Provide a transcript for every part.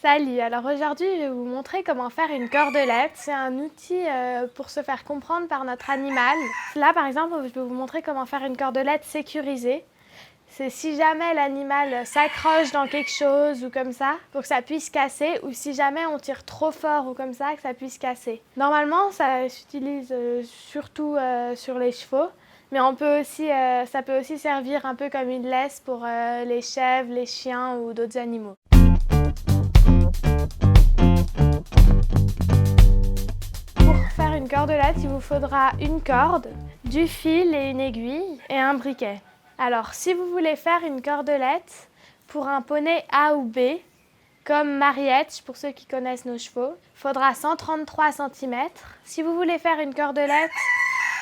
Salut, alors aujourd'hui je vais vous montrer comment faire une cordelette. C'est un outil pour se faire comprendre par notre animal. Là par exemple, je vais vous montrer comment faire une cordelette sécurisée. C'est si jamais l'animal s'accroche dans quelque chose ou comme ça, pour que ça puisse casser, ou si jamais on tire trop fort ou comme ça, que ça puisse casser. Normalement, ça s'utilise surtout sur les chevaux, mais ça peut aussi servir un peu comme une laisse pour les chèvres, les chiens ou d'autres animaux. Pour faire une cordelette, il vous faudra une corde, du fil et une aiguille et un briquet. Alors, si vous voulez faire une cordelette pour un poney A ou B, comme Mariette, pour ceux qui connaissent nos chevaux, il faudra 133 cm. Si vous voulez faire une cordelette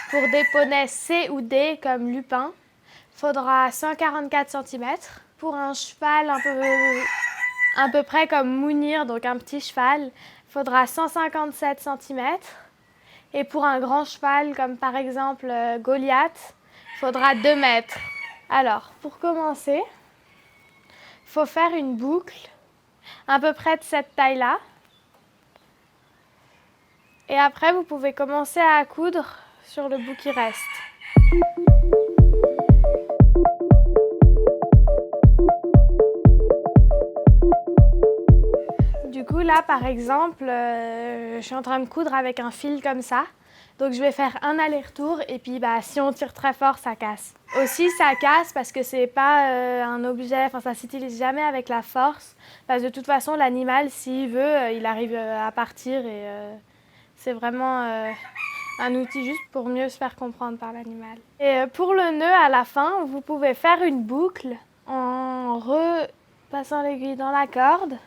pour des poneys C ou D, comme Lupin, il faudra 144 cm. Pour un cheval à peu près comme Mounir, donc un petit cheval, il faudra 157 cm. Et pour un grand cheval, comme par exemple Goliath, il faudra 2 mètres. Alors, pour commencer, il faut faire une boucle à peu près de cette taille-là. Et après, vous pouvez commencer à coudre sur le bout qui reste. Du coup, là, par exemple, je suis en train de coudre avec un fil comme ça. Donc, je vais faire un aller-retour et puis si on tire très fort, ça casse. Aussi, ça casse parce que c'est pas un objet, ça s'utilise jamais avec la force. Parce que de toute façon, l'animal, s'il veut, il arrive à partir et c'est vraiment un outil juste pour mieux se faire comprendre par l'animal. Et pour le nœud, à la fin, vous pouvez faire une boucle en repassant l'aiguille dans la corde.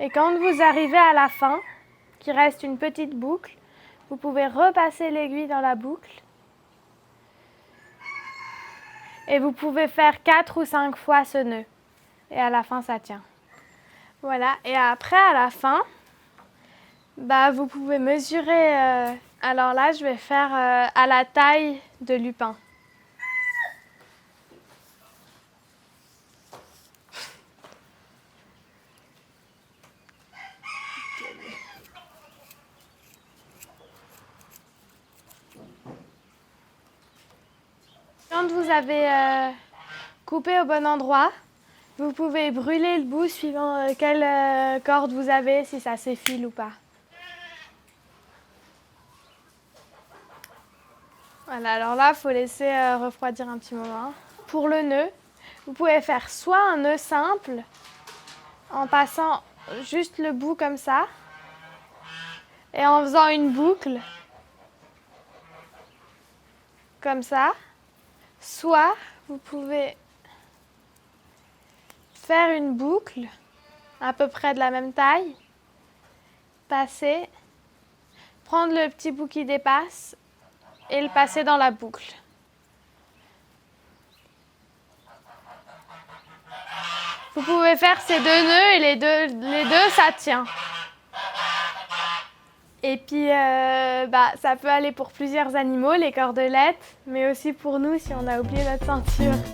Et quand vous arrivez à la fin, qu'il reste une petite boucle, vous pouvez repasser l'aiguille dans la boucle. Et vous pouvez faire 4 ou 5 fois ce nœud. Et à la fin, ça tient. Voilà. Et après, à la fin, vous pouvez mesurer. Alors là, je vais faire à la taille de Lupin. Quand vous avez coupé au bon endroit, vous pouvez brûler le bout suivant quelle corde vous avez, si ça s'effile ou pas. Voilà, alors là, il faut laisser refroidir un petit moment. Pour le nœud, vous pouvez faire soit un nœud simple, en passant juste le bout comme ça, et en faisant une boucle, comme ça. Soit vous pouvez faire une boucle à peu près de la même taille, passer, prendre le petit bout qui dépasse et le passer dans la boucle. Vous pouvez faire ces deux nœuds et les deux ça tient. Et puis ça peut aller pour plusieurs animaux, les cordelettes, mais aussi pour nous si on a oublié notre ceinture.